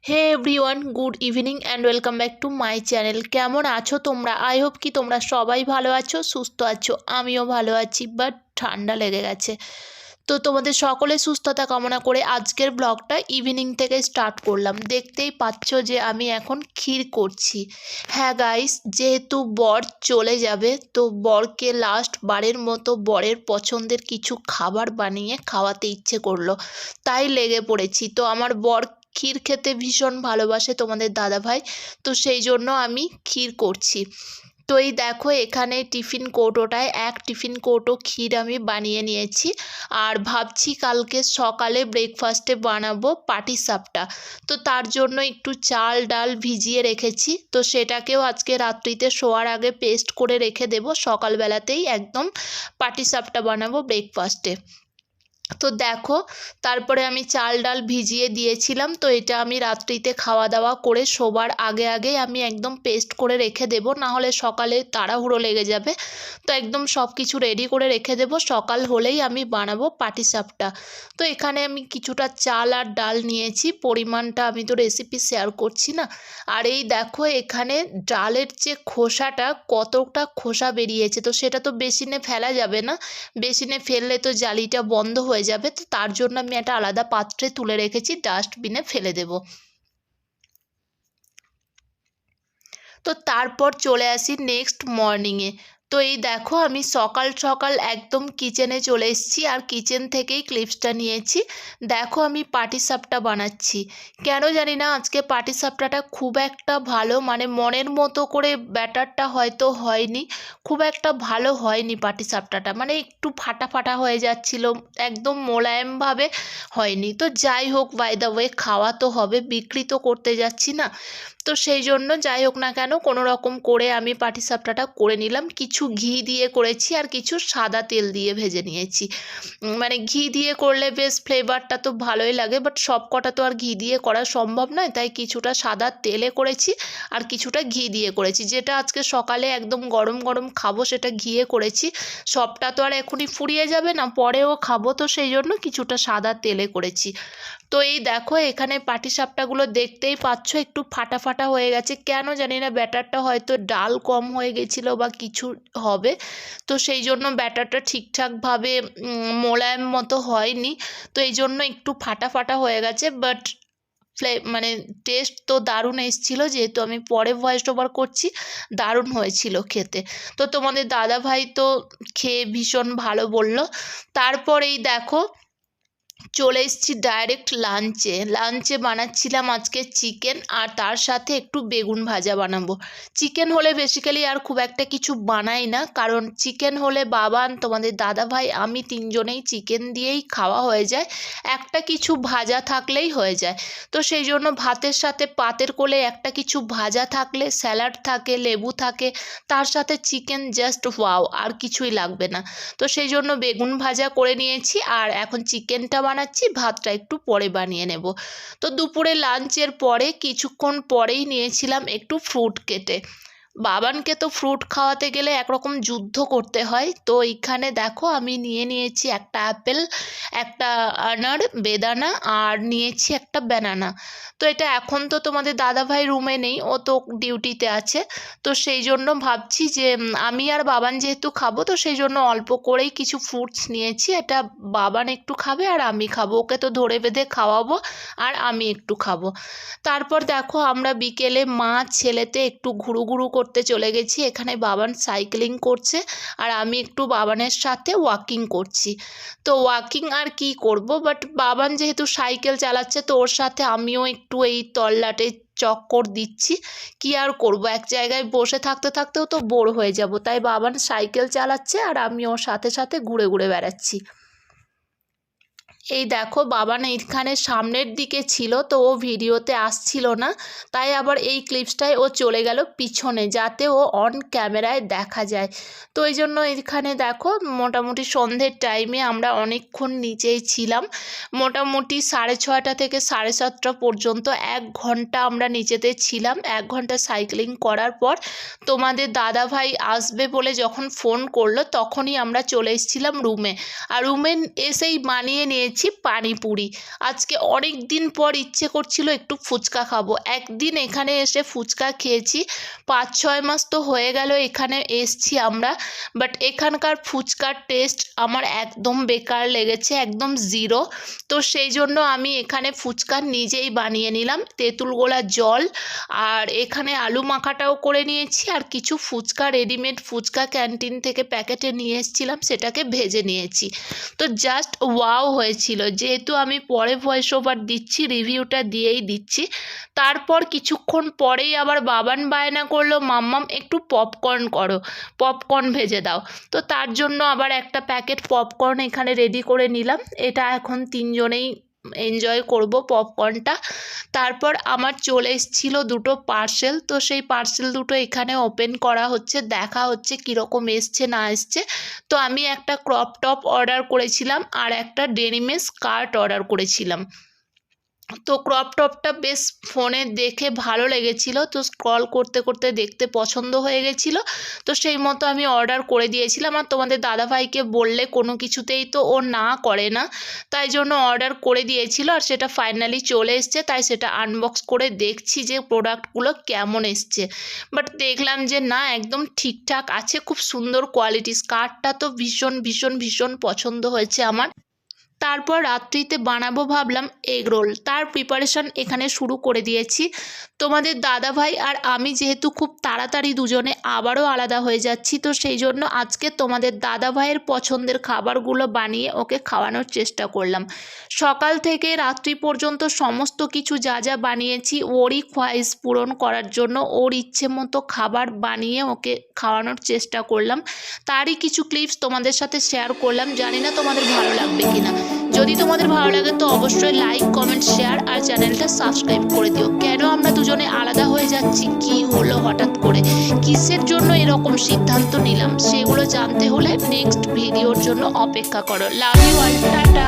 Hey everyone, good evening and welcome back to my channel. কেমন আছো তোমরা? I hope কি তোমরা সবাই ভালো আছো, সুস্থ আছো। আমিও ভালো আছি, বাট ঠান্ডা লেগে গেছে। তো তোমাদের সকলের সুস্থতা কামনা করে আজকের ব্লগটা ইভিনিং থেকে স্টার্ট করলাম। দেখতেই পাচ্ছ যে আমি এখন ক্ষীর করছি। হ্যাঁ গাইস, যেহেতু বর চলে যাবে তো বরকে লাস্ট বারের মতো বরের পছন্দের কিছু খাবার বানিয়ে খাওয়াতে ইচ্ছে করলো, তাই লেগে পড়েছি। তো আমার বর ক্ষীর খেতে ভীষণ ভালোবাসে তোমাদের দাদাভাই, তো সেই জন্য আমি ক্ষীর করছি। তো এই দেখো, এখানে টিফিন কৌটোটায় এক টিফিন কৌটো ক্ষীর আমি বানিয়ে নিয়েছি। আর ভাবছি কালকে সকালে ব্রেকফাস্টে বানাবো পাটিসাপটা। তো তার জন্য একটু চাল ডাল ভিজিয়ে রেখেছি, তো সেটাকেও আজকে রাত্রিতে শোয়ার আগে পেস্ট করে রেখে দেবো, সকালবেলাতেই একদম পাটিসাপটা বানাবো ব্রেকফাস্টে। তো দেখো, তারপরে আমি চাল ডাল ভিজিয়ে দিয়েছিলাম, তো এটা আমি রাত্রিতে খাওয়া দাওয়া করে শোবার আগে আগে আমি একদম পেস্ট করে রেখে দেবো, নাহলে সকালে তাড়াহুড়ো লেগে যাবে। তো একদম সব কিছু রেডি করে রেখে দেবো, সকাল হলেই আমি বানাবো পাটিসাপটা। তো এখানে আমি কিছুটা চাল আর ডাল নিয়েছি, পরিমাণটা আমি তো রেসিপি শেয়ার করছি না। আর এই দেখো, এখানে ডালের যে খোসাটা, কতটা খোসা বেরিয়েছে, তো সেটা তো বেসিনে ফেলা যাবে না, বেসিনে ফেললে তো জালিটা বন্ধ হয়ে যাবে। তো তার জন্য আমি একটা আলাদা পাত্রে তুলে রেখেছি, ডাস্টবিনে ফেলে দেব। তো তারপর চলে আসি নেক্সট মর্নিংয়ে। তো এই দেখো, আমি সকাল সকাল একদম কিচেনে চলে এসেছি, আর কিচেন থেকেই ক্লিপসটা নিয়েছি। দেখো, আমি পাটিসাপটা বানাচ্ছি। কেন জানি না আজকে পাটিসাপটাটা খুব একটা ভালো, মানে মনের মতো করে ব্যাটারটা হয়তো হয়নি, খুব একটা ভালো হয়নি পাটিসাপটাটা, মানে একটু ফাটা ফাটা হয়ে যাচ্ছিল, একদম মোলায়েমভাবে হয়নি। তো যাই হোক, বাই দ্য ওয়ে খাওয়া তো হবে, বিক্রি তো করতে যাচ্ছি না। তো সেই জন্য যাই হোক না কেন, কোনো রকম করে আমি পাটিসাপটাটা করে নিলাম। কিছু ঘি দিয়ে করেছি আর কিছু সাদা তেল দিয়ে ভেজে নিয়েছি। মানে ঘি দিয়ে করলে বেশ ফ্লেভারটা তো ভালোই লাগে, বাট সব কটা তো আর ঘি দিয়ে করা সম্ভব নয়, তাই কিছুটা সাদা তেলে করেছি আর কিছুটা ঘি দিয়ে করেছি। যেটা আজকে সকালে একদম গরম গরম খাবো সেটা ঘিয়ে করেছি, সবটা তো আর এখনই ফুরিয়ে যাবে না, পরেও খাবো, তো সেই জন্য কিছুটা সাদা তেলে করেছি। তো এই দেখো, এখানে পাটিসাপটাগুলো দেখতেই পাচ্ছ একটু ফাটা ফাটা হয়ে গেছে, কেন জানি না, ব্যাটারটা হয়তো ডাল কম হয়ে গেছিলো বা কিছু হবে, তো সেই জন্য ব্যাটারটা ঠিকঠাকভাবে মোলায়েম মতো হয়নি, তো এই জন্য একটু ফাটা ফাটা হয়ে গেছে। বাট মানে টেস্ট তো দারুণ এসেছিলো, যেহেতু আমি পরে ভয়েস ওভার করছি, দারুণ হয়েছিল খেতে। তো তোমাদের দাদাভাই তো খেয়ে ভীষণ ভালো বলল। তারপরেই দেখো, চলে এসেছি ডাইরেক্ট লাঞ্চে বানাচ্ছিলাম আজকে চিকেন, আর তার সাথে একটু বেগুন ভাজা বানাবো। চিকেন হলে বেসিক্যালি আর খুব একটা কিছু বানাই না, কারণ চিকেন হলে বাবান, তোমাদের দাদাভাই, আমি তিনজনেই চিকেন দিয়েই খাওয়া হয়ে যায়, একটা কিছু ভাজা থাকলেই হয়ে যায়। তো সেই জন্য ভাতের সাথে পাতের কোলে একটা কিছু ভাজা থাকলে, স্যালাড থাকে, লেবু থাকে, তার সাথে চিকেন, জাস্ট ওয়াও, আর কিছুই লাগবে না। তো সেই জন্য বেগুন ভাজা করে নিয়েছি, আর এখন চিকেনটা বানাচ্ছি, ভাতটা একটু পরে বানিয়ে নেব। তো দুপুরে লাঞ্চের পরে কিছুক্ষণ পরেই নিয়েছিলাম একটু ফ্রুট কেটে। বাবানকে তো ফ্রুট খাওয়াতে গেলে একরকম যুদ্ধ করতে হয়। তো এইখানে দেখো, আমি নিয়েছি একটা অ্যাপেল, একটা আনার বেদানা, আর নিয়েছি একটা ব্যানানা। তো এটা এখন তো তোমাদের দাদাভাই রুমে নেই, ও তো ডিউটিতে আছে, তো সেই জন্য ভাবছি যে আমি আর বাবান যেহেতু খাবো, তো সেই জন্য অল্প করেই কিছু ফ্রুটস নিয়েছি। এটা বাবান একটু খাবে আর আমি খাবো, ওকে তো ধরে বেঁধে খাওয়াবো, আর আমি একটু খাবো। তারপর দেখো, আমরা বিকেলে মা ছেলেতে একটু ঘুরু ঘুরু করতে চলে গেছি। এখানে বাবান সাইক্লিং করছে, আর আমি একটু বাবানের সাথে ওয়াকিং করছি। তো ওয়াকিং আর কি করব, বাট বাবান যেহেতু সাইকেল চালাচ্ছে, তো ওর সাথে আমিও একটু এই তল্লাটে চক্কর দিচ্ছি। কি আর করব, এক জায়গায় বসে থাকতে থাকতেও তো বোর হয়ে যাব, তাই বাবান সাইকেল চালাচ্ছে আর আমি ওর সাথে সাথে ঘুরে ঘুরে বেড়াচ্ছি। এই দেখো, বাবান এইখানে সামনের দিকে ছিল, তো ও ভিডিওতে আসছিল না, তাই আবার এই ক্লিপসটায় ও চলে গেল পিছনে, যাতে ও অন ক্যামেরায় দেখা যায়। তো এই জন্য এখানে দেখো, মোটামুটি সন্ধ্যের টাইমে আমরা অনেকক্ষণ নিচেই ছিলাম, মোটামুটি 6:30 থেকে 7:30 পর্যন্ত 1 ঘন্টা আমরা নিচেতে ছিলাম। 1 ঘন্টা সাইক্লিং করার পর তোমাদের দাদাভাই আসবে বলে যখন ফোন করলো, তখনই আমরা চলে এসেছিলাম রুমে। আর রুমে এসেই বানিয়ে নিয়েছি নিয়েছি পানিপুরি। আজকে অনেক দিন পর ইচ্ছে করছিল একটু ফুচকা খাবো। একদিন এখানে এসে ফুচকা খেয়েছি, 5-6 মাস তো হয়ে গেল এখানে এসছি আমরা, বাট এখানকার ফুচকার টেস্ট আমার একদম বেকার লেগেছে, একদম জিরো। তো সেই জন্য আমি এখানে ফুচকা নিজেই বানিয়ে নিলাম, তেঁতুল গোলা জল আর এখানে আলু মাখাটাও করে নিয়েছি, আর কিছু ফুচকা রেডিমেড ফুচকা ক্যান্টিন থেকে প্যাকেটে নিয়ে এসেছিলাম, সেটাকে ভেজে নিয়েছি। তো জাস্ট ওয়াও হয়েছিল। যেহেতু আমি পরে ভয়েস ওভার দিচ্ছি, রিভিউটা দিয়েই দিচ্ছি। তারপর কিছুক্ষণ পরেই আবার বাবান বায়না করলো, মাম্মাম একটু পপকর্ন করো, পপকর্ন ভেজে দাও। তো তার জন্য আবার একটা প্যাকেট পপকর্ন এখানে রেডি করে নিলাম। এটা এখন তিনজনেই এনজয় করব পপকর্নটা। তারপর আমার চলে এসেছিলো দুটো পার্সেল, তো সেই পার্সেল দুটো এখানে ওপেন করা হচ্ছে, দেখা হচ্ছে কীরকম এসছে না এসছে। তো আমি একটা ক্রপ টপ অর্ডার করেছিলাম আর একটা ডেনিমের স্কার্ট অর্ডার করেছিলাম। তো ক্রপ টপটা বেশ ফোনে দেখে ভালো লেগেছিলো, তো স্ক্রল করতে করতে দেখতে পছন্দ হয়ে গেছিলো, তো সেই মতো আমি অর্ডার করে দিয়েছিলাম। আর তোমাদের দাদাভাইকে বললে কোনো কিছুতেই তো ও না করে না, তাই জন্য অর্ডার করে দিয়েছিল। আর সেটা ফাইনালি চলে এসছে, তাই সেটা আনবক্স করে দেখছি যে প্রোডাক্টগুলো কেমন এসছে। বাট দেখলাম যে না, একদম ঠিকঠাক আছে, খুব সুন্দর কোয়ালিটি। স্কার্টটা তো ভীষণ ভীষণ ভীষণ পছন্দ হয়েছে আমার। তারপর রাত্রিতে বানাবো ভাবলাম এগ রোল, তার প্রিপারেশন এখানে শুরু করে দিয়েছি। তোমাদের দাদাভাই আর আমি যেহেতু খুব তাড়াতাড়ি দুজনে আবারও আলাদা হয়ে যাচ্ছি, তো সেই জন্য আজকে তোমাদের দাদাভাইয়ের পছন্দের খাবারগুলো বানিয়ে ওকে খাওয়ানোর চেষ্টা করলাম। সকাল থেকে রাত্রি পর্যন্ত সমস্ত কিছু যা যা বানিয়েছি ওরই খোয়াইশ পূরণ করার জন্য, ওর ইচ্ছে মতো খাবার বানিয়ে ওকে খাওয়ানোর চেষ্টা করলাম। তারই কিছু ক্লিপস তোমাদের সাথে শেয়ার করলাম, জানি না তোমাদের ভালো লাগবে কিনা। যদি তোমাদের ভালো লাগে তো অবশ্যই লাইক, কমেন্ট, শেয়ার আর চ্যানেলটা সাবস্ক্রাইব করে দিও। কেন আমরা দুজনে আলাদা হয়ে যাচ্ছি, কি হলো হঠাৎ করে, কিসের জন্য এরকম সিদ্ধান্ত নিলাম, সেগুলো জানতে হলে নেক্সট ভিডিওর জন্য অপেক্ষা করো। Love you all, tata.